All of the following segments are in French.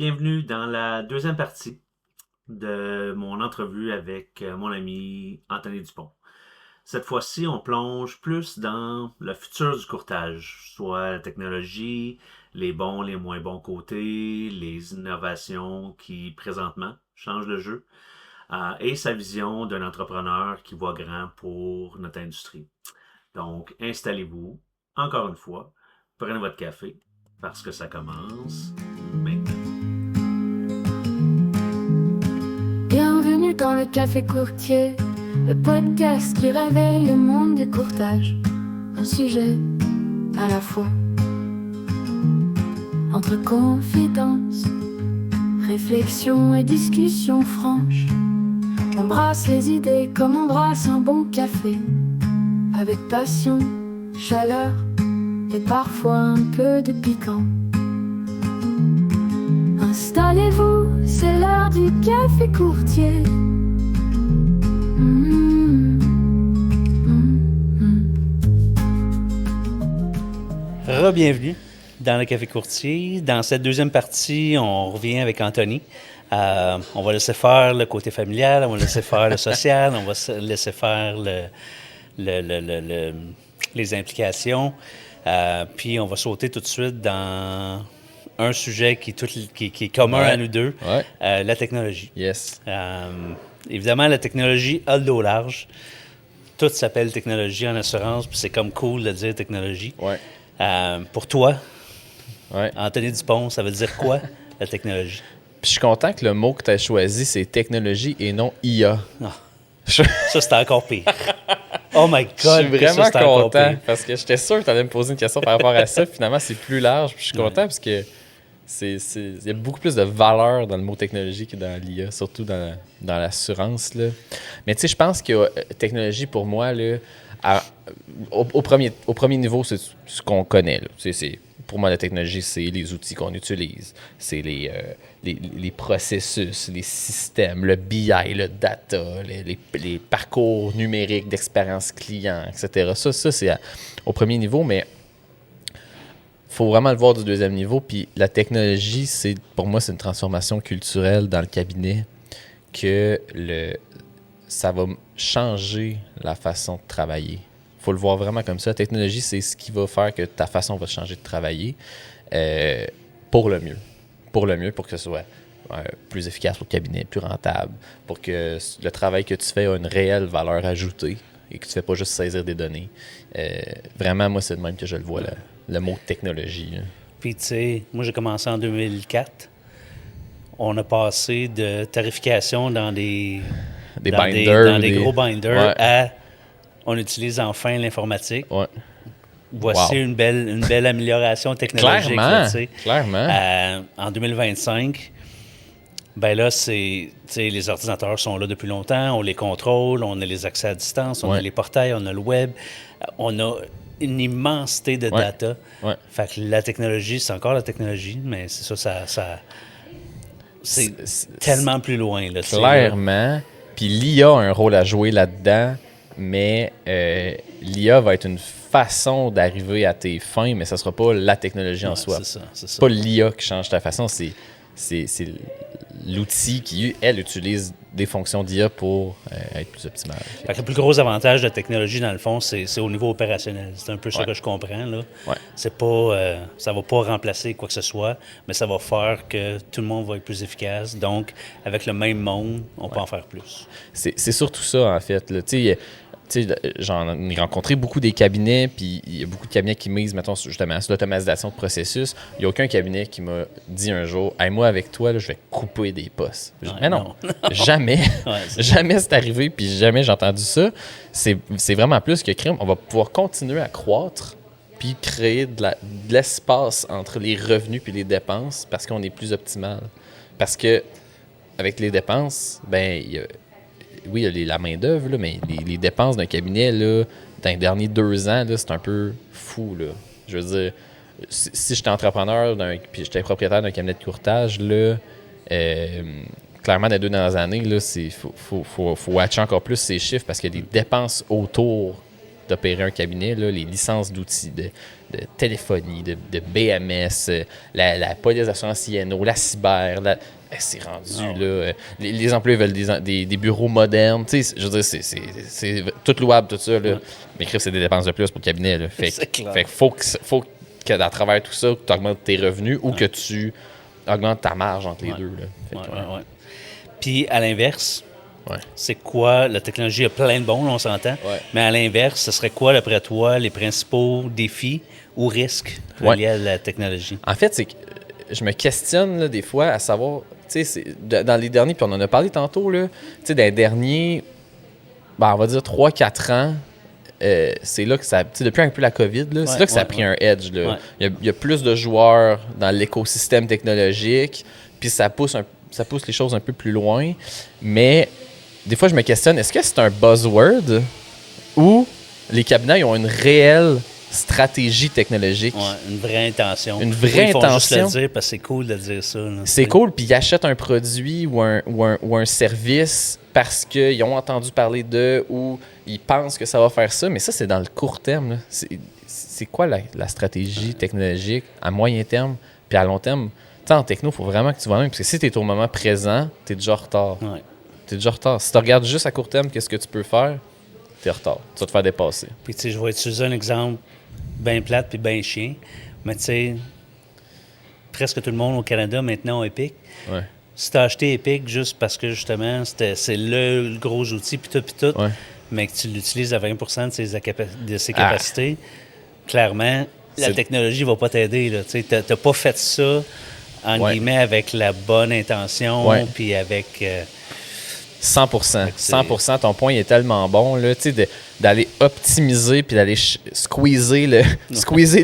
Bienvenue dans la deuxième partie de mon entrevue avec mon ami Anthony Dupont. Cette fois-ci, on plonge plus dans le futur du courtage, soit la technologie, les bons, les moins bons côtés, les innovations qui présentement changent le jeu, et sa vision d'un entrepreneur qui voit grand pour notre industrie. Donc, installez-vous, encore une fois, prenez votre café, parce que ça commence maintenant. Bienvenue dans le Café Courtier, le podcast qui réveille le monde du courtage. Un sujet à la fois. Entre confidence, réflexion et discussion franche. On brasse les idées comme on brasse un bon café. Avec passion, chaleur et parfois un peu de piquant. Installez-vous, c'est l'heure du Café Courtier. Re-bienvenue dans le Café Courtier. Dans cette deuxième partie, on revient avec Anthony. On va laisser faire le côté familial, on va laisser faire le social, on va laisser faire les implications. Puis on va sauter tout de suite dans un sujet qui est commun à nous deux, la technologie. Yes. Évidemment, la technologie a le dos large. Tout s'appelle technologie en assurance, puis c'est comme cool de dire technologie. Ouais. Pour toi, Ouais. Anthony Dupont, ça veut dire quoi, la technologie? Puis je suis content que le mot que tu as choisi, c'est technologie et non IA. Non. Je Ça, c'était encore pire. Oh my God! je suis que ça, vraiment c'était encore content pire. parce que j'étais sûr que tu allais me poser une question par rapport à ça. Finalement, c'est plus large. Puis je suis content parce que il y a beaucoup plus de valeur dans le mot technologie que dans l'IA, surtout dans l'assurance, là. Mais tu sais, je pense que technologie, pour moi, là, au premier niveau, c'est ce qu'on connaît, là. Pour moi, la technologie, c'est les outils qu'on utilise, c'est les processus, les systèmes, le BI, le data, les parcours numériques d'expérience client, etc. Ça c'est au premier niveau, mais il faut vraiment le voir du deuxième niveau. Puis la technologie, pour moi, c'est une transformation culturelle dans le cabinet ça va changer la façon de travailler. Il faut le voir vraiment comme ça. La technologie, c'est ce qui va faire que ta façon va changer de travailler pour le mieux. Pour le mieux, pour que ce soit plus efficace pour le cabinet, plus rentable, pour que le travail que tu fais ait une réelle valeur ajoutée et que tu ne fais pas juste saisir des données. Vraiment, moi, c'est de même que je le vois, le mot technologie. Là. Puis, tu sais, moi, j'ai commencé en 2004. On a passé de tarification dans des gros binders à on utilise enfin l'informatique. Ouais. Voici une belle amélioration technologique. Clairement. En 2025, ben là, les ordinateurs sont là depuis longtemps, on les contrôle, on a les accès à distance, on a les portails, on a le web, on a une immensité de data. Ouais. Fait que la technologie, c'est encore la technologie, mais c'est ça c'est tellement plus loin. Là, clairement. Puis l'IA a un rôle à jouer là-dedans, mais l'IA va être une façon d'arriver à tes fins, mais ça ne sera pas la technologie en soi. C'est ça. Pas l'IA qui change ta façon, c'est l'outil qui, elle, utilise des fonctions d'IA pour être plus optimal. Fait que le plus gros avantage de la technologie, dans le fond, c'est au niveau opérationnel. C'est un peu ça que je comprends. Là. Ouais. C'est pas, ça va pas remplacer quoi que ce soit, mais ça va faire que tout le monde va être plus efficace. Donc, avec le même monde, on peut en faire plus. C'est surtout ça, en fait. Tu sais, j'en ai rencontré beaucoup des cabinets, puis il y a beaucoup de cabinets qui misent, mettons, justement, sur l'automatisation de processus. Il n'y a aucun cabinet qui m'a dit un jour, hey, moi, avec toi, là, je vais couper des postes. Mais non. Jamais. Jamais c'est arrivé, puis jamais j'ai entendu ça. C'est vraiment plus que crime. On va pouvoir continuer à croître, puis créer de l'espace entre les revenus et les dépenses parce qu'on est plus optimal. Parce que avec les dépenses, ben il y a la main-d'œuvre, mais les dépenses d'un cabinet, là, dans les derniers 2 ans, là, c'est un peu fou. Là. Je veux dire, si j'étais entrepreneur puis j'étais propriétaire d'un cabinet de courtage, là, clairement, dans les 2 dernières années, il faut watcher encore plus ces chiffres parce qu'il y a des dépenses autour d'opérer un cabinet, là, les licences d'outils de téléphonie, de BMS, la police d'assurance INO, la cyber, c'est rendu, là. Les employés veulent des bureaux modernes. Tu sais, je veux dire, c'est tout louable, tout ça, là. Mais Chris, c'est des dépenses de plus pour le cabinet, là. Fait que faut qu'à travers tout ça, tu augmentes tes revenus ou que tu augmentes ta marge entre les deux, là. Puis, à l'inverse, c'est quoi, la technologie a plein de bons, là, on s'entend, mais à l'inverse, ce serait quoi, d'après toi, les principaux défis ou risques liés à la technologie? En fait, c'est que je me questionne, là, des fois, à savoir, tu sais, dans les derniers, puis on en a parlé tantôt, là, tu sais, dans les derniers, on va dire 3-4 ans, c'est là que ça, tu sais, depuis un peu la COVID, là, c'est là que ça a pris un edge, là. Il y a plus de joueurs dans l'écosystème technologique, puis ça pousse les choses un peu plus loin, mais des fois, je me questionne, est-ce que c'est un buzzword ou les cabinets ont une réelle stratégie technologique? Une vraie intention. Une vraie intention. Juste le dire parce que c'est cool de dire ça. Là. C'est cool, puis ils achètent un produit ou un service parce qu'ils ont entendu parler d'eux ou ils pensent que ça va faire ça, mais ça, c'est dans le court terme. Là. C'est quoi la stratégie technologique à moyen terme puis à long terme? Tu sais, en techno, il faut vraiment que tu vois même, parce que si tu es au moment présent, tu es déjà en retard. Tu es déjà en retard. Si tu regardes juste à court terme, qu'est-ce que tu peux faire? Tu es en retard. Tu vas te faire dépasser. Puis, tu sais, je vais utiliser un exemple bien plate puis bien chien, mais tu sais, presque tout le monde au Canada maintenant a Epic. Si tu as acheté Epic juste parce que, justement, c'est le gros outil, puis tout, mais que tu l'utilises à 20 de ses capacités, clairement, la technologie va pas t'aider. Tu n'as pas fait ça, en guillemets, avec la bonne intention, puis avec... 100%. 100%. Ton point est tellement bon, là, tu sais, d'aller optimiser puis d'aller squeezer le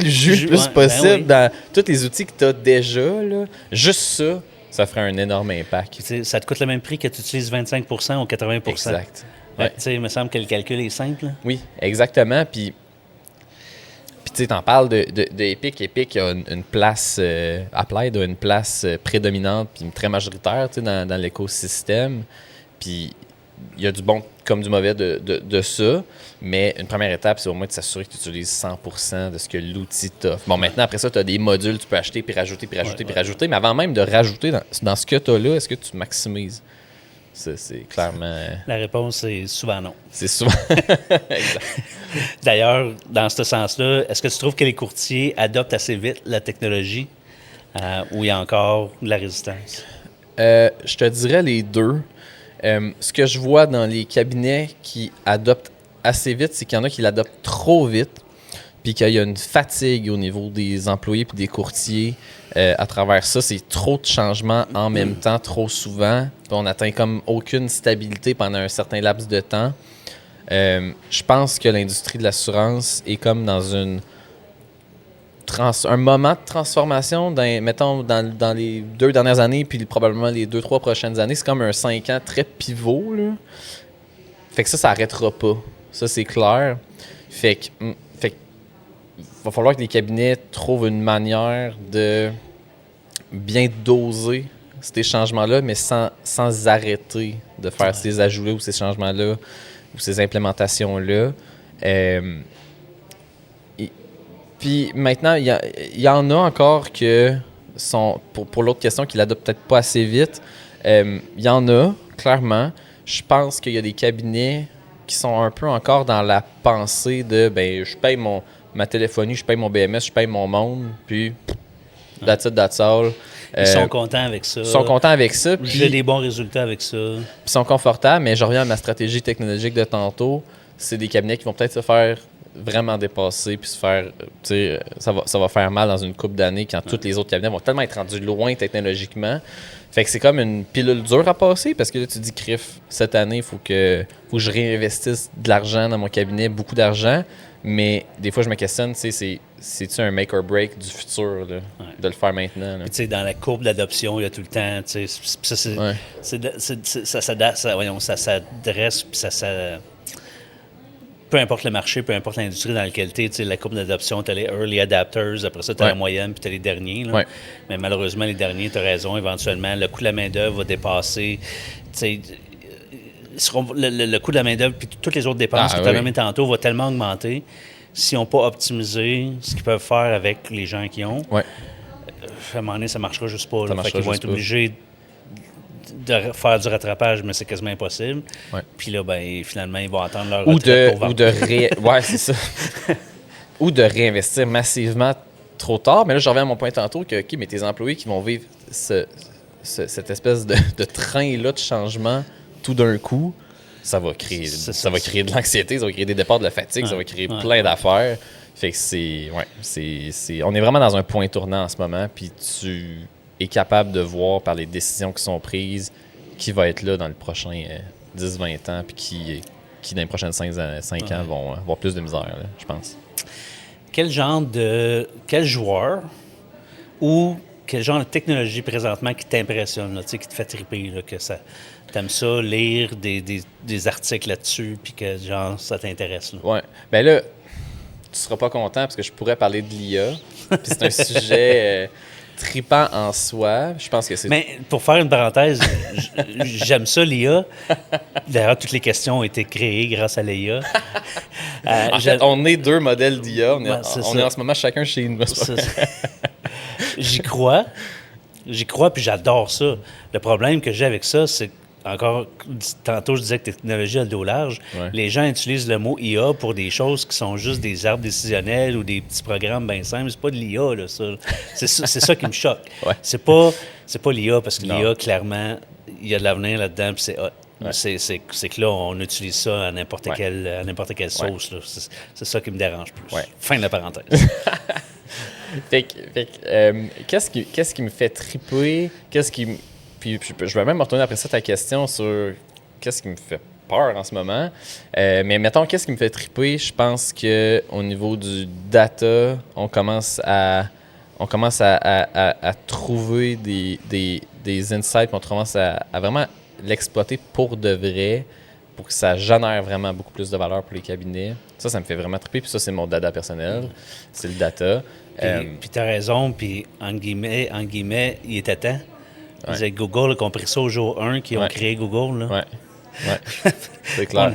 jus le plus possible dans tous les outils que tu as déjà, là. Juste ça ferait un énorme impact. Ça te coûte le même prix que tu utilises 25 ou 80 Exact. Tu sais, il me semble que le calcul est simple. Là. Oui, exactement. Puis tu sais, t'en parles de Epic. Epic a une place, Applied a une place prédominante puis très majoritaire, tu sais, dans l'écosystème. Puis il y a du bon comme du mauvais de ça, mais une première étape, c'est au moins de s'assurer que tu utilises 100% de ce que l'outil t'offre. Bon, maintenant, après ça, tu as des modules, tu peux acheter, puis rajouter, rajouter, mais avant même de rajouter dans ce que tu as là, est-ce que tu maximises? C'est clairement... La réponse est souvent non. C'est souvent... Exact. D'ailleurs, dans ce sens-là, est-ce que tu trouves que les courtiers adoptent assez vite la technologie ou il y a encore de la résistance? Je te dirais les deux. Ce que je vois dans les cabinets qui adoptent assez vite, c'est qu'il y en a qui l'adoptent trop vite, puis qu'il y a une fatigue au niveau des employés puis des courtiers à travers ça. C'est trop de changements en même temps, trop souvent. Puis on n'atteint comme aucune stabilité pendant un certain laps de temps. Je pense que l'industrie de l'assurance est comme dans un moment de transformation, mettons, dans les 2 dernières années, puis probablement les 2-3 prochaines années. C'est comme un 5 ans très pivot, là. Fait que ça n'arrêtera pas. Ça, c'est clair. Fait que va falloir que les cabinets trouvent une manière de bien doser ces changements-là, mais sans arrêter de faire ces ajouts-là ou ces changements-là ou ces implémentations-là. Puis maintenant, il y en a encore que sont, pour l'autre question, qui l'adoptent peut-être pas assez vite. Il y en a, clairement. Je pense qu'il y a des cabinets qui sont un peu encore dans la pensée de je paye ma téléphonie, je paye mon BMS, je paye mon monde, puis that's it, that's all. Ils sont contents avec ça. Ils sont contents avec ça. J'ai des bons résultats avec ça. Puis ils sont confortables, mais je reviens à ma stratégie technologique de tantôt. C'est des cabinets qui vont peut-être se faire vraiment dépasser puis se faire, tu sais, ça va faire mal dans une couple d'années quand tous les autres cabinets vont tellement être rendus loin technologiquement. Fait que c'est comme une pilule dure à passer parce que là, tu dis, Criff, cette année, il faut que je réinvestisse de l'argent dans mon cabinet, beaucoup d'argent. Mais des fois, je me questionne, tu sais, c'est-tu un make or break du futur, là, de le faire maintenant? Tu sais, dans la courbe d'adoption, il y a tout le temps, tu sais, ça s'adresse, puis ça peu importe le marché, peu importe l'industrie dans laquelle tu es, la courbe d'adoption, tu as les early adapters, après ça, tu as la moyenne, puis tu as les derniers. Là. Mais malheureusement, les derniers, tu as raison, éventuellement, le coût de la main-d'œuvre va dépasser. le coût de la main-d'œuvre puis toutes les autres dépenses que tu as nommées tantôt va tellement augmenter s'ils n'ont pas optimisé ce qu'ils peuvent faire avec les gens qu'ils ont. Ouais. À un moment donné, ça ne marchera juste pas. Fait qu'ils vont être obligés de faire du rattrapage, mais c'est quasiment impossible. Ouais. Puis là, ben, finalement, ils vont attendre leur retraite pour vendre. Ouais, c'est ça. Ou de réinvestir massivement trop tard. Mais là, je reviens à mon point tantôt que, OK, mais tes employés qui vont vivre cette espèce de train-là de changement tout d'un coup, ça va créer de l'anxiété, ça va créer des départs de la fatigue, ça va créer plein d'affaires. Fait que on est vraiment dans un point tournant en ce moment, puis tu es capable de voir par les décisions qui sont prises qui va être là dans le prochain 10-20 ans, puis qui dans les prochaines 5 ans vont avoir plus de misère, là, je pense. Quel joueur ou quel genre de technologie présentement qui t'impressionne, là, qui te fait triper, là, que ça t'aimes ça, lire des articles là-dessus, puis que genre ça t'intéresse? Là. Ouais. Ben là, tu seras pas content parce que je pourrais parler de l'IA. Puis c'est un sujet tripant en soi. Je pense que c'est... Mais pour faire une parenthèse, j'aime ça, l'IA. D'ailleurs, toutes les questions ont été créées grâce à l'IA. En fait, on est 2 modèles d'IA. On est en ce moment chacun chez nous. J'y crois, puis j'adore ça. Le problème que j'ai avec ça, c'est encore, tantôt je disais que technologie a le dos large. Ouais. Les gens utilisent le mot IA pour des choses qui sont juste des arbres décisionnels ou des petits programmes bien simples. C'est pas de l'IA, là, ça. C'est ça qui me choque. Ouais. C'est pas l'IA, parce que l'IA, clairement, il y a de l'avenir là-dedans, puis c'est hot. Ouais. C'est que là, on utilise ça à n'importe quelle sauce. Là. C'est ça qui me dérange plus. Ouais. Fin de la parenthèse. Qu'est-ce qui me fait triper? Puis je vais même retourner après ça ta question sur qu'est-ce qui me fait peur en ce moment. Mais mettons, qu'est-ce qui me fait triper? Je pense qu'au niveau du data, on commence à trouver des insights, on commence à vraiment l'exploiter pour de vrai, pour que ça génère vraiment beaucoup plus de valeur pour les cabinets. Ça me fait vraiment triper. Puis ça, c'est mon dada personnel. C'est le data. Puis tu as raison, puis en guillemets, il était temps. Ouais. Google a compris ça au jour 1 qui ont créé Google. Là. Ouais. C'est clair.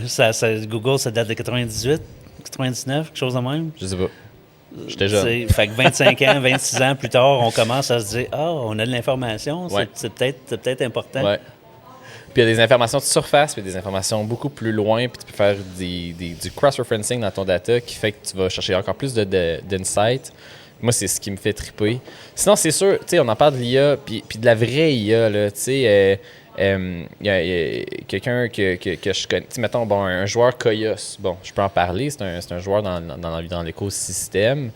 Google, ça date de 98, 99, quelque chose de même. Je sais pas. J'étais jeune. Fait que 25 ans, 26 ans plus tard, on commence à se dire « Ah, on a de l'information, c'est peut-être important. » Ouais. Puis il y a des informations de surface, puis des informations beaucoup plus loin, puis tu peux faire du cross-referencing dans ton data qui fait que tu vas chercher encore plus d'insights. Moi, c'est ce qui me fait triper. Sinon, c'est sûr, tu sais, on en parle de l'IA, puis de la vraie IA, là, tu sais, il y a quelqu'un que je connais, tu sais, mettons, bon, un joueur Koyos, bon, je peux en parler, c'est un joueur dans l'écosystème.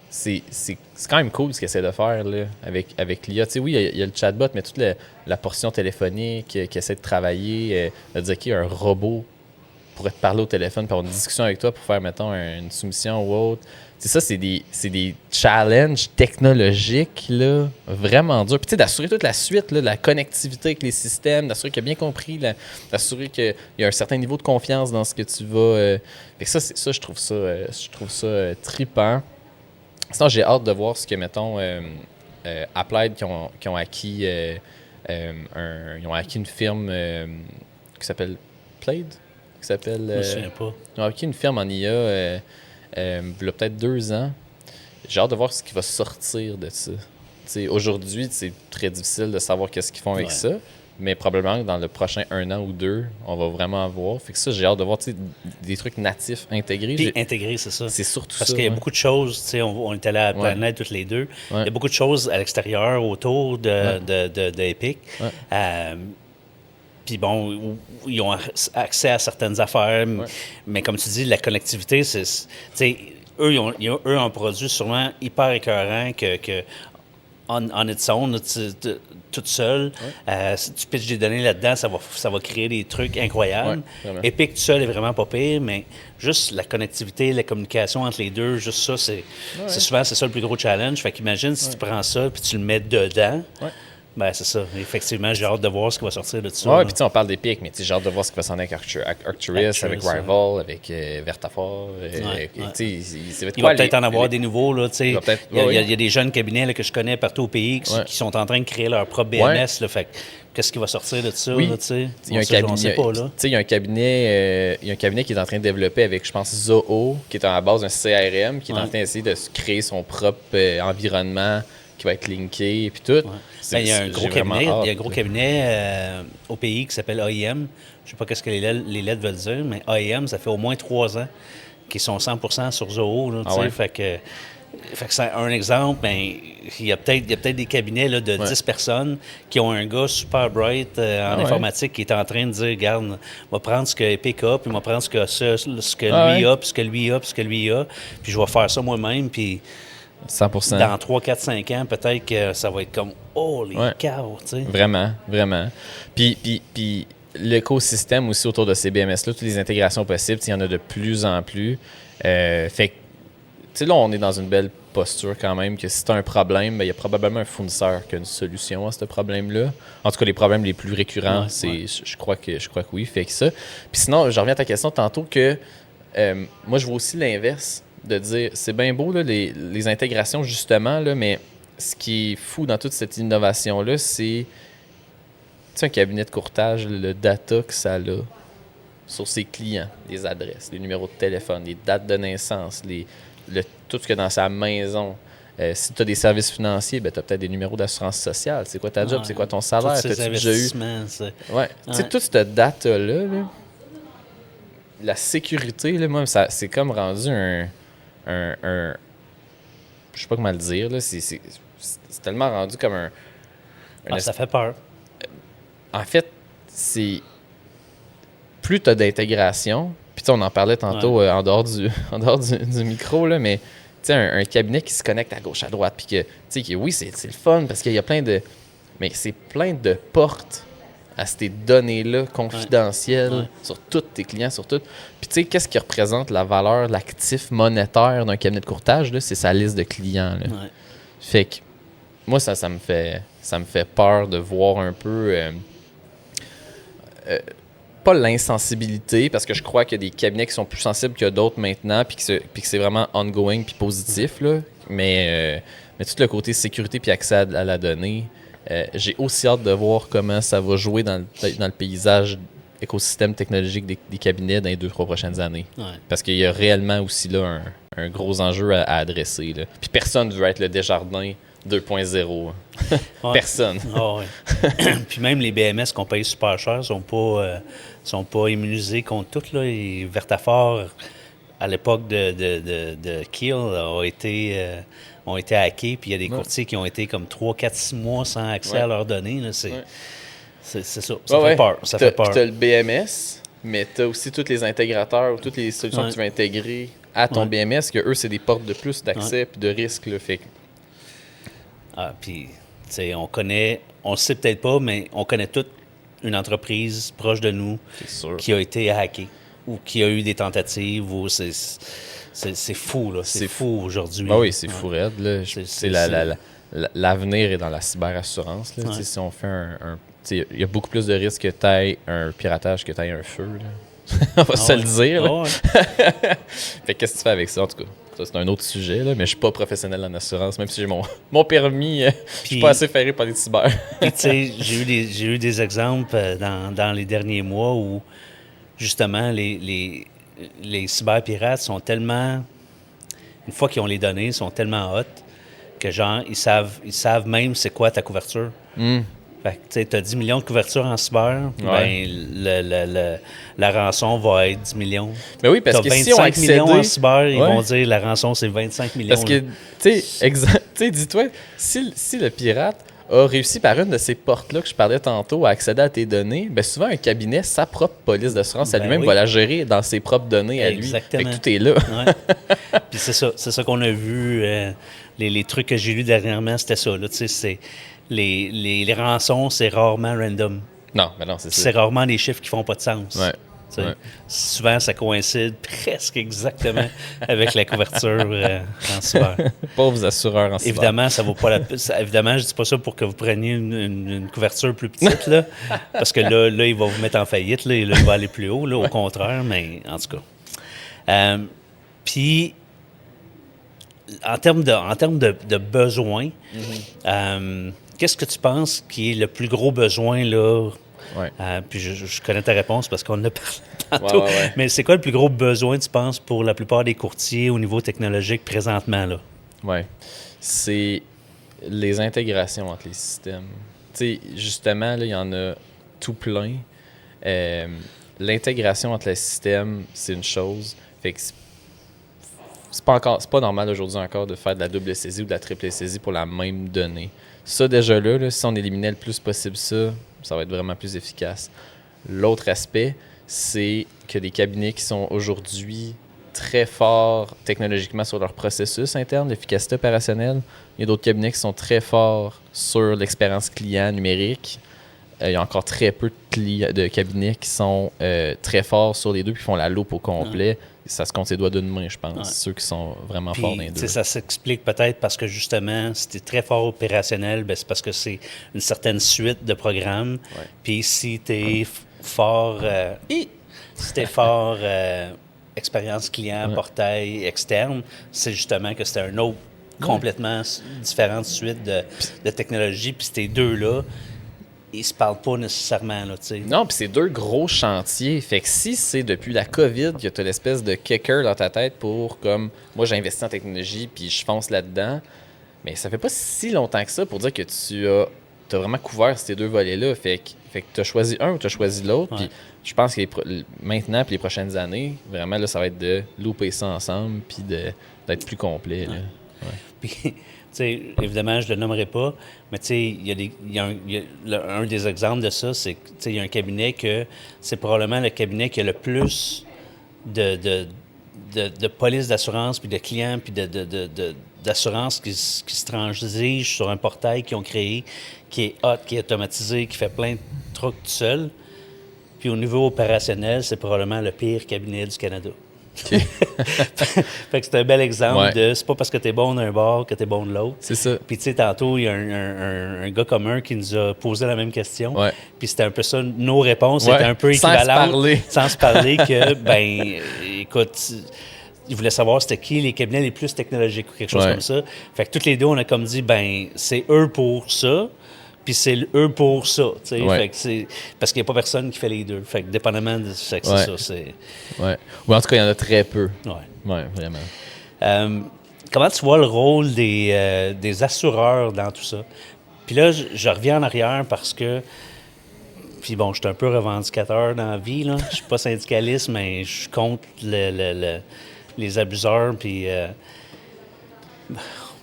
C'est quand même cool ce qu'il essaie de faire là, avec l'IA. Tu sais, oui, il y a le chatbot, mais toute la portion téléphonique qui essaie de travailler, de dire qu'il y a un robot pourrait te parler au téléphone, pour avoir une discussion avec toi pour faire, mettons, une soumission ou autre. C'est ça, c'est des challenges technologiques là, vraiment durs. Puis tu sais, d'assurer toute la suite, là, la connectivité avec les systèmes, d'assurer qu'il a bien compris, d'assurer qu'il y a un certain niveau de confiance dans ce que tu vas... Fait que ça, je trouve ça trippant. Sinon, j'ai hâte de voir ce que, mettons, Applied qui ont acquis ils ont acquis une firme qui s'appelle Plaid, je me souviens pas. Ils ont acquis une firme en IA il y a peut-être 2 ans. J'ai hâte de voir ce qui va sortir de ça. T'sais, aujourd'hui, c'est très difficile de savoir qu'est-ce qu'ils font avec ça, mais probablement que dans le prochain 1 an ou 2, on va vraiment voir. Fait que ça, j'ai hâte de voir des trucs natifs intégrés. Puis intégrés, c'est ça. C'est surtout Parce ça. qu'il y a beaucoup de choses, on est allé à la planète toutes les deux. Il y a beaucoup de choses à l'extérieur, autour de Epic. Puis bon, ils ont accès à certaines affaires, mais comme tu dis, la connectivité, eux, ils ont un produit sûrement hyper écœurant que on its own, toute seule. Si tu pitches des données là-dedans, ça va créer des trucs incroyables. Epic tout seul est vraiment pas pire, mais juste la connectivité, la communication entre les deux, juste ça, c'est souvent c'est ça le plus gros challenge. Fait qu'imagine si tu prends ça puis tu le mets dedans. Ben, c'est ça. Effectivement, j'ai hâte de voir ce qui va sortir de ça. Ouais, là. puis tu sais, on parle d'Epic, mais tu sais, j'ai hâte de voir ce qui va s'en aller avec Arcturus, avec Rival, avec Vertafort. Tu sais, ça va être Il quoi, va peut-être en avoir des nouveaux. Là, tu sais. Il va peut-être- Il y a- ouais, il y a des jeunes cabinets là, que je connais partout au pays qui sont en train de créer leur propre BMS. Ouais. Là, fait que qu'est-ce qui va sortir de ça? Oui. Là, tu sais? Il y a un On cabinet, sait pas, là. tu sais, il y a un cabinet qui est en train de développer avec, je pense, Zoho, qui est à la base d'un CRM, qui est en train d'essayer de se créer son propre environnement qui va être linké et puis tout. Ben, il y a un gros cabinet, vraiment hâte. gros cabinet au pays qui s'appelle AIM. Je sais pas qu'est-ce que les lettres veulent dire, mais AIM, ça fait au moins 3 ans qu'ils sont 100% sur Zoho. Là, tu sais. ouais? Fait que c'est un exemple. Ben, il y a peut-être des cabinets là, de 10 personnes qui ont un gars super bright en informatique qui est en train de dire, regarde, on va prendre ce que Epic a, puis on va prendre ce que lui a, puis ce que lui a, puis ce que lui a, puis je vais faire ça moi-même, puis 100%. dans 3, 4, 5 ans, peut-être que ça va être comme « Oh, les cows! » tu sais. Vraiment, vraiment. Puis l'écosystème aussi autour de ces BMS-là, toutes les intégrations possibles, il y en a de plus en plus. Fait que, tu sais, là, on est dans une belle posture quand même, que si tu as un problème, il y a probablement un fournisseur qui a une solution à ce problème-là. En tout cas, les problèmes les plus récurrents, je crois que oui, fait que ça. Puis sinon, je reviens à ta question tantôt que moi, je vois aussi l'inverse, de dire, c'est bien beau, là, les intégrations, justement, là, mais ce qui est fou dans toute cette innovation-là, c'est un cabinet de courtage, le data que ça a sur ses clients, les adresses, les numéros de téléphone, les dates de naissance, tout ce qu'il y a dans sa maison. Si tu as des services financiers, ben, tu as peut-être des numéros d'assurance sociale. C'est quoi ta job? C'est quoi ton salaire? Tous ces investissements, ça. Ouais. Tu sais, toute cette data-là, la sécurité, là, moi, c'est comme rendu un je sais pas comment le dire, là. C'est tellement rendu comme ça fait peur. En fait, c'est plus tu as d'intégration, puis on en parlait tantôt en dehors du micro, là, mais un cabinet qui se connecte à gauche, à droite, puis que, oui, c'est le fun parce qu'il y a plein de... Mais c'est plein de portes à ces données-là confidentielles sur tous tes clients, sur tout. Puis tu sais, qu'est-ce qui représente la valeur, l'actif monétaire d'un cabinet de courtage, là? C'est sa liste de clients, là. Ouais. Fait que moi, ça me fait peur de voir un peu... pas l'insensibilité, parce que je crois qu'il y a des cabinets qui sont plus sensibles que d'autres maintenant, puis que c'est vraiment ongoing puis positif, là. Mais tout le côté sécurité puis accès à la donnée, j'ai aussi hâte de voir comment ça va jouer dans le paysage écosystème technologique des cabinets dans les 2-3 prochaines années. Ouais. Parce qu'il y a réellement aussi là un gros enjeu à adresser, là. Puis personne ne veut être le Desjardins 2.0. Personne. Oh, ouais. Puis même les BMS qu'on paye super cher sont pas immunisés contre tout. Là. Et Vertafort, à l'époque de Kiel, ont été hackés. Puis il y a des courtiers qui ont été comme 3, 4, 6 mois sans accès à leurs données. Là. C'est ça. Ça fait peur. Ça fait peur. Tu as le BMS, mais tu as aussi tous les intégrateurs ou toutes les solutions que tu veux intégrer à ton BMS, que eux, c'est des portes de plus d'accès puis de risque. Là, fait. Puis, tu sais, on le sait peut-être pas, mais on connaît toute une entreprise proche de nous qui a été hackée ou qui a eu des tentatives. C'est fou, là. C'est fou aujourd'hui. Ah oui, c'est fou raide, là. L'avenir est dans la cyberassurance. Là. Si on fait il y a beaucoup plus de risques que tu aies un piratage que tu aies un feu. Là. On va se le dire. Là. Fait qu'est-ce que tu fais avec ça, en tout cas? Ça, c'est un autre sujet, là, mais je suis pas professionnel en assurance, même si j'ai mon permis, je suis pas assez ferré par les cyber. Puis, tu sais, j'ai eu des exemples dans les derniers mois où, justement, les cyberpirates sont tellement... Une fois qu'ils ont les données, ils sont tellement hot que, genre, ils savent même c'est quoi ta couverture. Fait que, tu sais, tu as 10 millions de couvertures en cyber, ben, la rançon va être 10 millions. Mais oui, parce que si on accède millions en cyber, ils vont dire la rançon, c'est 25 millions. Parce que, tu sais, dis-toi, si le pirate a réussi par une de ces portes-là que je parlais tantôt à accéder à tes données, bien souvent, un cabinet, sa propre police d'assurance à lui-même va la gérer dans ses propres données à lui. Fait que tout est là. Puis c'est ça qu'on a vu. Les trucs que j'ai lus dernièrement, c'était ça. Là, c'est les rançons, c'est rarement random. Non, mais non, c'est ça. C'est rarement des chiffres qui font pas de sens. Ouais. tu sais. Ouais. Souvent, ça coïncide presque exactement avec la couverture en cyber. Pauvres assureurs en cyber. Évidemment, ça vaut pas évidemment, je dis pas ça pour que vous preniez une couverture plus petite, là, parce que là, il va vous mettre en faillite, là, et là, il va aller plus haut, là, au contraire, mais en tout cas. Puis, en termes de besoins, qu'est-ce que tu penses qui est le plus gros besoin, là? Ouais. Puis je connais ta réponse parce qu'on en a parlé tantôt. Ouais. Mais c'est quoi le plus gros besoin, tu penses, pour la plupart des courtiers au niveau technologique présentement, là? Oui. C'est les intégrations entre les systèmes. Tu sais, justement, là, il y en a tout plein. L'intégration entre les systèmes, c'est une chose. Fait que c'est pas normal aujourd'hui encore de faire de la double saisie ou de la triple saisie pour la même donnée. Ça, déjà là, si on éliminait le plus possible ça va être vraiment plus efficace. L'autre aspect, c'est que des cabinets qui sont aujourd'hui très forts technologiquement sur leur processus interne, l'efficacité opérationnelle. Il y a d'autres cabinets qui sont très forts sur l'expérience client numérique. Il y a encore très peu de cabinets qui sont très forts sur les deux puis font la loupe au complet. Ça se compte ses doigts d'une main, je pense, ceux qui sont vraiment Puis, forts dans les deux. Ça s'explique peut-être parce que justement, si tu es très fort opérationnel, ben, c'est parce que c'est une certaine suite de programmes. Ouais. Puis si tu es fort, expérience client, portail externe, c'est justement que c'est un autre complètement différente suite de technologies. Puis ces deux-là, ils se parlent pas nécessairement, là, tu sais. Non, puis c'est deux gros chantiers. Fait que si c'est depuis la COVID que tu as l'espèce de kicker dans ta tête pour, comme, moi j'ai investi en technologie puis je fonce là-dedans, mais ça fait pas si longtemps que ça pour dire que tu as vraiment couvert ces deux volets-là. Fait que tu as choisi un ou tu as choisi l'autre. Puis je pense que maintenant puis les prochaines années, vraiment, là, ça va être de louper ça ensemble puis d'être plus complet. Là. Ouais. Puis, tu sais, évidemment, je ne le nommerai pas, mais tu sais, il y a un des exemples de ça, c'est que, tu sais, il y a un cabinet que c'est probablement le cabinet qui a le plus de polices d'assurance, puis de clients, puis d'assurance qui se transigent sur un portail qu'ils ont créé, qui est hot, qui est automatisé, qui fait plein de trucs tout seul. Puis au niveau opérationnel, c'est probablement le pire cabinet du Canada. Okay. Fait que c'est un bel exemple de c'est pas parce que t'es bon d'un bord que t'es bon de l'autre. C'est ça. Puis tu sais, tantôt, il y a un gars commun qui nous a posé la même question. Ouais. Puis c'était un peu ça, nos réponses étaient un peu équivalentes. Sans se parler que, ben, écoute, il voulait savoir c'était qui les cabinets les plus technologiques ou quelque chose comme ça. Fait que toutes les deux, on a comme dit, ben, c'est eux pour ça. Puis c'est eux pour ça, tu sais. Fait que c'est parce qu'il n'y a pas personne qui fait les deux. Fait que dépendamment de c'est ça, c'est... Ouais. Ou en tout cas, il y en a très peu. Ouais, vraiment. Comment tu vois le rôle des assureurs dans tout ça? Puis là, je reviens en arrière parce que... Puis bon, je suis un peu revendicateur dans la vie, là. Je suis pas syndicaliste, mais je suis contre les abuseurs, puis...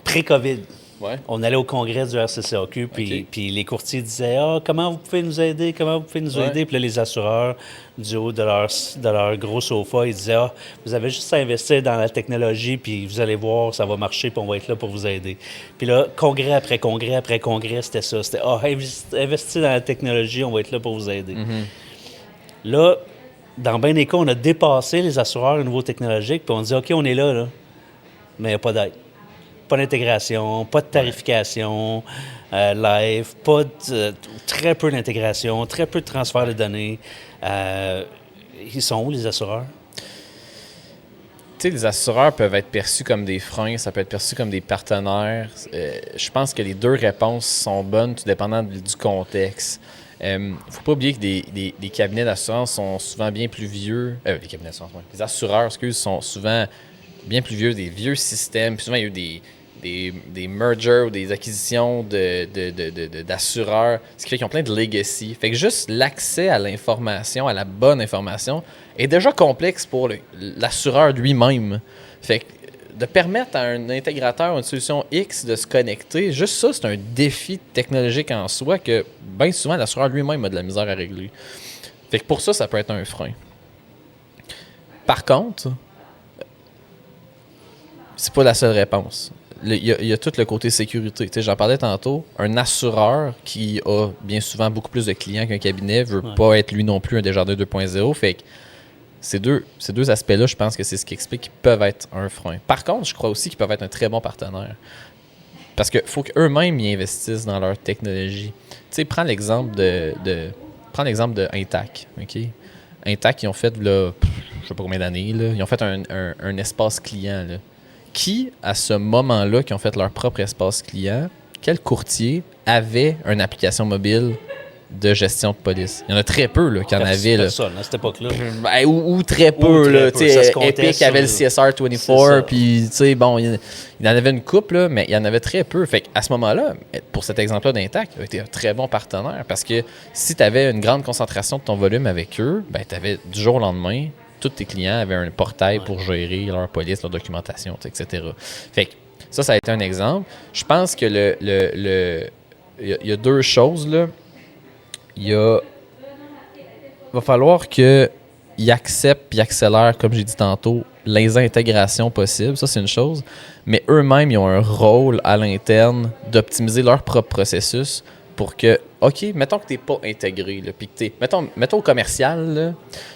Pré-COVID. Ouais. On allait au congrès du RCCAQ, puis les courtiers disaient « Ah, comment vous pouvez nous aider? Comment vous pouvez nous aider? » Puis là, les assureurs, du haut de leur gros sofa, ils disaient « Ah, vous avez juste à investir dans la technologie, puis vous allez voir, ça va marcher, puis on va être là pour vous aider. » Puis là, congrès après congrès après congrès, c'était ça. C'était « Ah, investissez dans la technologie, on va être là pour vous aider. Là, dans bien des cas, on a dépassé les assureurs au niveau technologique, puis on dit « OK, on est là, mais il n'y a pas d'aide. Pas d'intégration, pas de tarification live, très peu d'intégration, très peu de transfert de données. Ils sont où, les assureurs? Tu sais, les assureurs peuvent être perçus comme des freins, ça peut être perçu comme des partenaires. Je pense que les deux réponses sont bonnes, tout dépendant du contexte. Faut pas oublier que des cabinets d'assurance sont souvent bien plus vieux. Les assureurs, sont souvent bien plus vieux, des vieux systèmes. Puis souvent, il y a eu des mergers ou des acquisitions d'assureurs, ce qui fait qu'ils ont plein de legacy. Fait que juste l'accès à l'information, à la bonne information, est déjà complexe pour l'assureur lui-même. Fait que de permettre à un intégrateur ou une solution X de se connecter, juste ça, c'est un défi technologique en soi que bien souvent, l'assureur lui-même a de la misère à régler. Fait que pour ça, ça peut être un frein. Par contre, c'est pas la seule réponse. Il y a tout le côté sécurité. Tu sais, j'en parlais tantôt. Un assureur qui a bien souvent beaucoup plus de clients qu'un cabinet veut pas être lui non plus un Desjardins 2.0. Fait que ces deux aspects-là, je pense que c'est ce qui explique qu'ils peuvent être un frein. Par contre, je crois aussi qu'ils peuvent être un très bon partenaire. Parce qu'il faut qu'eux-mêmes y investissent dans leur technologie. Tu sais, prends l'exemple de Intac, OK? Intac, ils ont fait, là, je sais pas combien d'années, là, ils ont fait un espace client, là. Qui, à ce moment-là, qui ont fait leur propre espace client, quel courtier avait une application mobile de gestion de police? Il y en a très peu là, qui en avaient. Personne, à cette époque-là. Ou très peu. Là, Epic avait le CSR24, puis bon, il en avait une couple, là, mais il y en avait très peu. Fait à ce moment-là, pour cet exemple-là d'Intac, il a été un très bon partenaire parce que si tu avais une grande concentration de ton volume avec eux, ben, tu avais du jour au lendemain, tous tes clients avaient un portail pour gérer leur police, leur documentation, etc. Fait que ça a été un exemple. Je pense que il y a deux choses, là. Il va falloir qu'ils acceptent et accélèrent, comme j'ai dit tantôt, les intégrations possibles. Ça, c'est une chose. Mais eux-mêmes, ils ont un rôle à l'interne d'optimiser leur propre processus pour que, OK, mettons que tu n'es pas intégré, là, puis que mettons au commercial, là,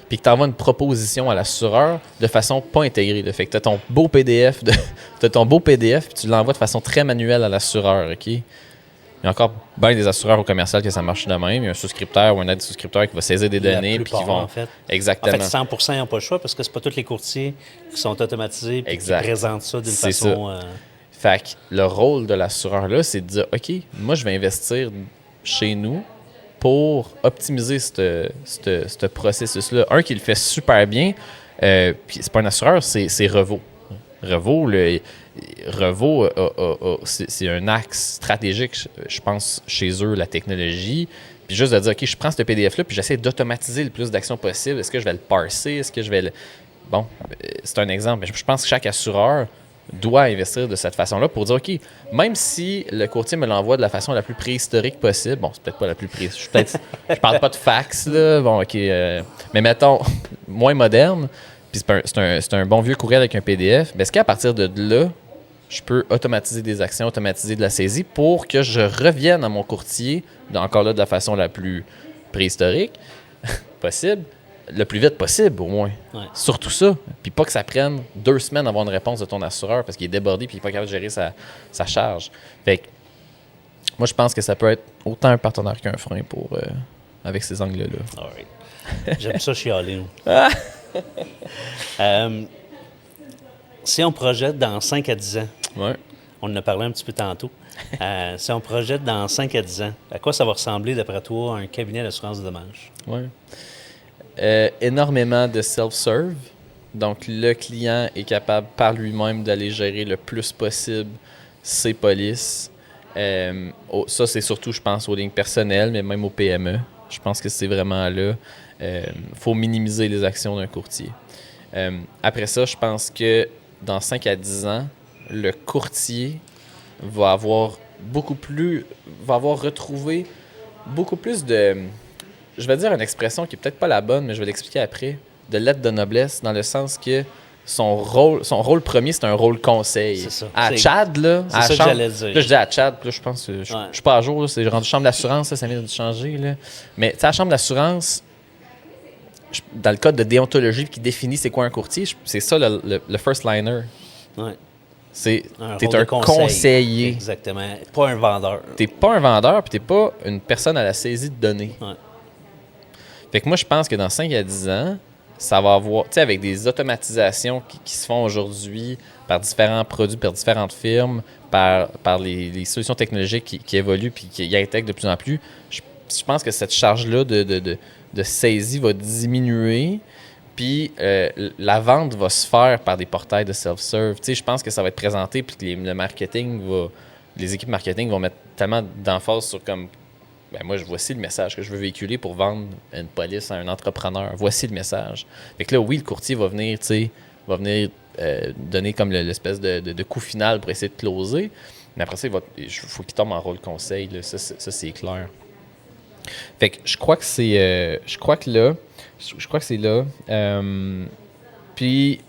puis que tu envoies une proposition à l'assureur de façon pas intégrée. Là. Fait que tu as ton beau PDF, puis tu l'envoies de façon très manuelle à l'assureur, OK? Il y a encore bien des assureurs au commercial que ça marche de même. Il y a un souscripteur ou un aide-souscripteur qui va saisir des données puis qui vont... En fait. Exactement. En fait, 100% ils n'ont pas le choix parce que c'est pas tous les courtiers qui sont automatisés et qui présentent ça d'une façon... Fait que le rôle de l'assureur, là, c'est de dire, OK, moi, je vais investir chez nous pour optimiser ce processus-là. Un qui le fait super bien, puis c'est pas un assureur, c'est Revo. Revo, c'est un axe stratégique, je pense, chez eux, la technologie. Puis juste de dire, OK, je prends ce PDF-là, puis j'essaie d'automatiser le plus d'actions possible. Est-ce que je vais le parser? Est-ce que je vais le... Bon, c'est un exemple. Mais je pense que chaque assureur doit investir de cette façon-là pour dire, OK, même si le courtier me l'envoie de la façon la plus préhistorique possible, bon, c'est peut-être pas la plus préhistorique, je parle pas de fax, là, bon, OK, mais mettons, moins moderne, puis c'est un bon vieux courriel avec un PDF, bien, est-ce qu'à partir de là, je peux automatiser des actions, automatiser de la saisie pour que je revienne à mon courtier, encore là, de la façon la plus préhistorique possible, le plus vite possible, au moins. Ouais. Surtout ça. Puis pas que ça prenne 2 semaines à avoir une réponse de ton assureur parce qu'il est débordé puis il n'est pas capable de gérer sa charge. Fait que moi, je pense que ça peut être autant un partenaire qu'un frein avec ces angles-là. All right. J'aime ça chialer. Si on projette dans 5 à 10 ans, on en a parlé un petit peu tantôt, si on projette dans 5 à 10 ans, à quoi ça va ressembler, d'après toi, un cabinet d'assurance de dommages? Oui. Énormément de self-serve. Donc, le client est capable par lui-même d'aller gérer le plus possible ses polices. Ça, c'est surtout, je pense, aux lignes personnelles, mais même aux PME. Je pense que c'est vraiment là. Faut minimiser les actions d'un courtier. Après ça, je pense que dans 5 à 10 ans, le courtier va avoir retrouvé beaucoup plus de... Je vais dire une expression qui est peut-être pas la bonne, mais je vais l'expliquer après, de lettre de noblesse, dans le sens que son rôle premier, c'est un rôle conseil. C'est ça. À Chad, là... C'est ça que j'allais dire. Là, je dis à Chad, là, je pense que je suis pas à jour, là, c'est rendu chambre d'assurance, ça vient de changer, là. Mais tu sais, la chambre d'assurance, dans le code de déontologie qui définit c'est quoi un courtier, c'est ça le first liner. Ouais. T'es un conseiller. Exactement. Pas un vendeur. T'es pas un vendeur, puis t'es pas une personne à la saisie de données. Ouais. Fait que moi, je pense que dans 5 à 10 ans, ça va avoir, tu sais, avec des automatisations qui se font aujourd'hui par différents produits, par différentes firmes, par les solutions technologiques qui évoluent puis qui intègrent de plus en plus, je pense que cette charge-là de saisie va diminuer. Puis la vente va se faire par des portails de self-serve. Tu sais, je pense que ça va être présenté, puis que les équipes marketing vont mettre tellement d'emphase sur comme, ben moi, voici le message que je veux véhiculer pour vendre une police à un entrepreneur. Voici le message. Fait que là, oui, le courtier va venir, tu sais, donner comme l'espèce de coup final pour essayer de closer. Mais après ça, il faut qu'il tombe en rôle conseil. Là. Ça, c'est clair. Fait que je crois que c'est là. Puis,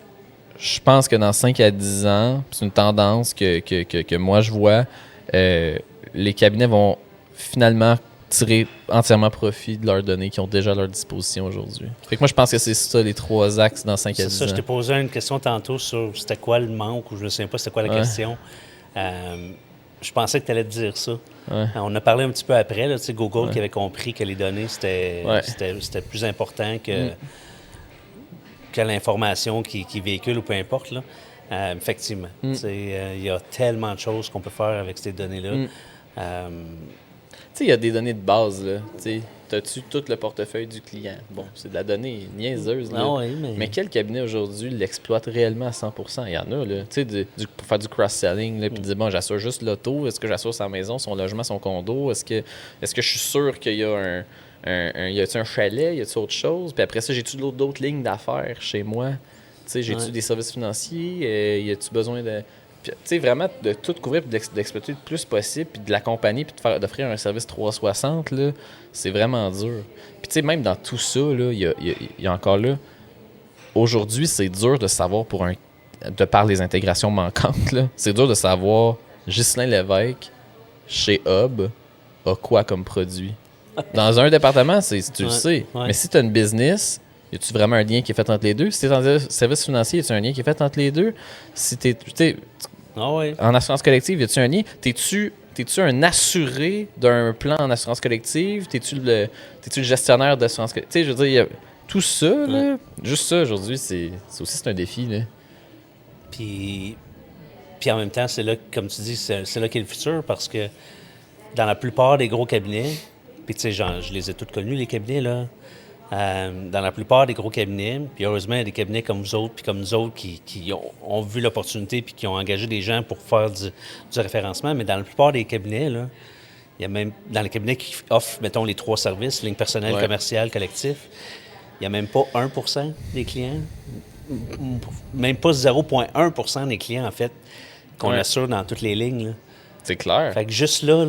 je pense que dans 5 à 10 ans, c'est une tendance que moi je vois, les cabinets vont finalement tirer entièrement profit de leurs données qu'ils ont déjà à leur disposition aujourd'hui. Fait que moi, je pense que c'est ça, les 3 axes dans 5 à 10 ans. C'est ça, je t'ai posé une question tantôt sur c'était quoi le manque, ou je ne sais pas c'était quoi la question. Je pensais que tu allais te dire ça. On a parlé un petit peu après, là, Google qui avait compris que les données, c'était plus important que l'information qui véhicule ou peu importe. Là. Effectivement. Il y a tellement de choses qu'on peut faire avec ces données-là. Tu sais, il y a des données de base, là. T'as-tu tout le portefeuille du client? Bon, c'est de la donnée niaiseuse, là. Mais quel cabinet aujourd'hui l'exploite réellement à 100%? Il y en a, là. Tu sais, pour faire du cross-selling, là, puis dire, bon, j'assure juste l'auto. Est-ce que j'assure sa maison, son logement, son condo? Est-ce que je suis sûr qu'il y a y a-tu un chalet? Y a-tu autre chose? Puis après ça, j'ai-tu d'autres lignes d'affaires chez moi? Tu sais, j'ai-tu des services financiers? Y a-tu besoin de... Tu sais, vraiment, de tout couvrir et d'exploiter le plus possible, puis de l'accompagner, puis d'offrir un service 360, là, c'est vraiment dur. Puis, tu sais, même dans tout ça, il y a encore là... Aujourd'hui, c'est dur de savoir de par les intégrations manquantes, là, c'est dur de savoir Ghislain Lévesque, chez Hub, a quoi comme produit. Dans un département, tu le sais. Mais si tu as une business... Y a-tu vraiment un lien qui est fait entre les deux? Si tu es dans un service financier, y a-tu un lien qui est fait entre les deux? Si en assurance collective, y a-tu un lien? T'es-tu un assuré d'un plan en assurance collective? T'es-tu le gestionnaire d'assurance collective? Tu sais, je veux dire, tout ça, là, juste ça, aujourd'hui, c'est un défi, là. Puis en même temps, c'est là, comme tu dis, c'est là qu'est le futur, parce que dans la plupart des gros cabinets, puis tu sais, je les ai tous connus, les cabinets, là. Dans la plupart des gros cabinets, puis heureusement, il y a des cabinets comme vous autres, puis comme nous autres, qui ont vu l'opportunité, puis qui ont engagé des gens pour faire du référencement. Mais dans la plupart des cabinets, là, il y a même dans les cabinets qui offrent, mettons, les 3 services, ligne personnelle, commerciale, collectif, il n'y a même pas 1% des clients, même pas 0,1% des clients, en fait, qu'on assure dans toutes les lignes. Là. C'est clair. Fait que juste là,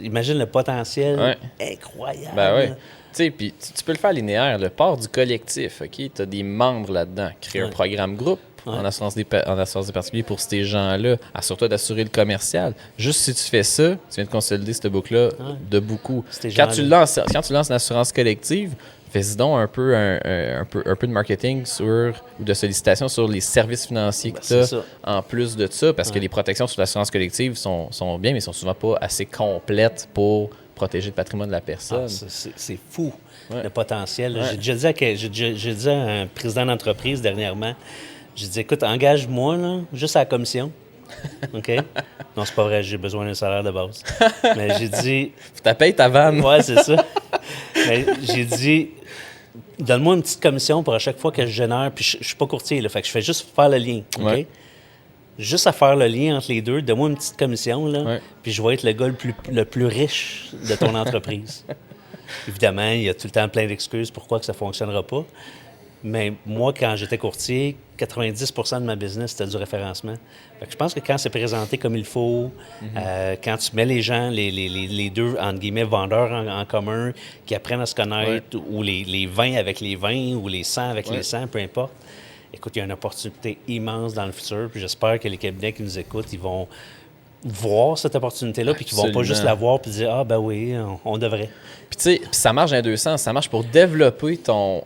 imagine le potentiel incroyable. Ben oui. Tu sais, puis tu peux le faire linéaire, le part du collectif, OK? Tu as des membres là-dedans. Créer un programme groupe en assurance des particuliers pour ces gens-là. Assure-toi d'assurer le commercial. Juste si tu fais ça, tu viens de consolider cette boucle-là de beaucoup. Quand tu lances une assurance collective, fais-y donc un peu de marketing ou de sollicitation sur les services financiers que tu as en plus de ça, parce que les protections sur l'assurance collective sont bien, mais sont souvent pas assez complètes pour protéger le patrimoine de la personne. C'est fou, le potentiel. J'ai déjà dit à un président d'entreprise dernièrement, j'ai dit, écoute, engage-moi là, juste à la commission. OK? Non, c'est pas vrai, j'ai besoin d'un salaire de base. Mais j'ai dit... Tu payes ta vanne. Ouais, c'est ça. Mais j'ai dit, donne-moi une petite commission pour à chaque fois que je génère, puis je suis pas courtier, là, fait que je fais juste faire le lien. OK? Ouais. Juste à faire le lien entre les deux, donne-moi une petite commission, là, puis je vais être le gars le plus riche de ton entreprise. Évidemment, il y a tout le temps plein d'excuses pourquoi que ça ne fonctionnera pas. Mais moi, quand j'étais courtier, 90% de ma business, c'était du référencement. Fait que je pense que quand c'est présenté comme il faut, quand tu mets les gens, les deux, entre guillemets, vendeurs en commun, qui apprennent à se connaître, ou les 20 avec les 20, ou les 100 avec les 100, peu importe, écoute, il y a une opportunité immense dans le futur, puis j'espère que les cabinets qui nous écoutent, ils vont voir cette opportunité-là, puis qu'ils vont pas juste la voir puis dire « Ah, ben oui, on devrait ». Puis tu sais, ça marche dans les deux sens. Ça marche pour développer ton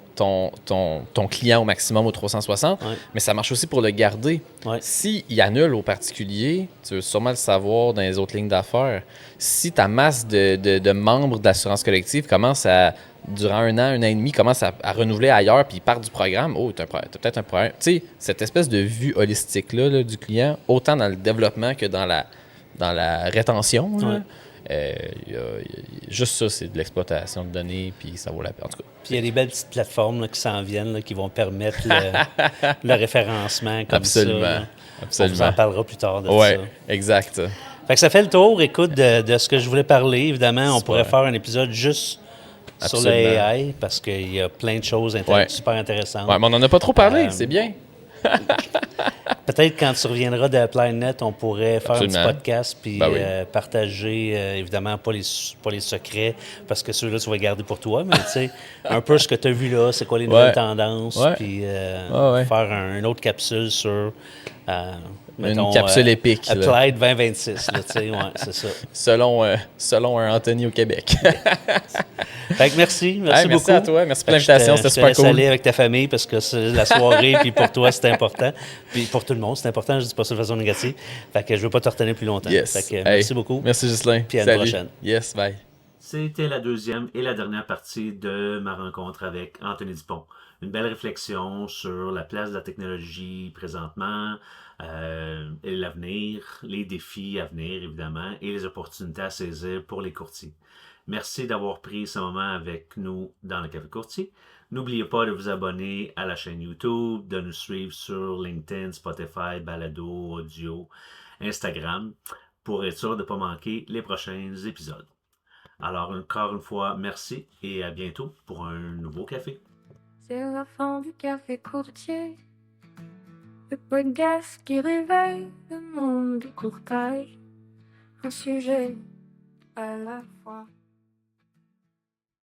client au maximum au 360, mais ça marche aussi pour le garder. S'il annule au particulier, tu veux sûrement le savoir dans les autres lignes d'affaires, si ta masse de membres d'assurance collective commence à, durant un an et demi, commence à renouveler ailleurs, puis ils partent du programme, t'as peut-être un problème. Tu sais, cette espèce de vue holistique-là là, du client, autant dans le développement que dans la rétention, là, juste ça, c'est de l'exploitation de données, puis ça vaut la peine. En tout cas. Puis il y a des belles petites plateformes là, qui s'en viennent, là, qui vont permettre le référencement comme Absolument. ça. Absolument. On vous en parlera plus tard de ça. Oui, exact. Fait que ça fait le tour, écoute, de ce que je voulais parler. Évidemment, on pourrait faire un épisode juste sur le AI, parce qu'il y a plein de choses super intéressantes. Oui, mais on n'en a pas trop parlé, c'est bien. Peut-être quand tu reviendras de ApplyNet, on pourrait faire un petit podcast puis partager, évidemment, pas les secrets, parce que ceux-là, tu vas garder pour toi, mais tu sais, un peu ce que tu as vu là, c'est quoi les nouvelles tendances, puis faire une autre capsule sur mettons, une capsule épique. là. Clyde 2026, là, tu sais, ouais, c'est ça. Selon un Anthony au Québec. Fait que merci Hey, beaucoup. merci à toi, merci pour Fait que l'invitation, je c'était te super laisse cool. aller avec ta famille parce que c'est la soirée, puis pour toi, c'est important. Puis pour tout le monde, c'est important, je dis pas ça de façon négative. Fait que je veux pas te retenir plus longtemps. Yes. Fait que Hey, merci beaucoup. Merci Ghislain. Puis à une Salut. prochaine. Yes, bye. C'était la deuxième et la dernière partie de ma rencontre avec Anthony Dupont. Une belle réflexion sur la place de la technologie présentement, et l'avenir, les défis à venir évidemment, et les opportunités à saisir pour les courtiers. Merci d'avoir pris ce moment avec nous dans le Café Courtier. N'oubliez pas de vous abonner à la chaîne YouTube, de nous suivre sur LinkedIn, Spotify, Balado, Audio, Instagram, pour être sûr de ne pas manquer les prochains épisodes. Alors, encore une fois, merci et à bientôt pour un nouveau café. C'est la fin du café courtier, le podcast qui réveille le monde du courtage, un sujet à la fois.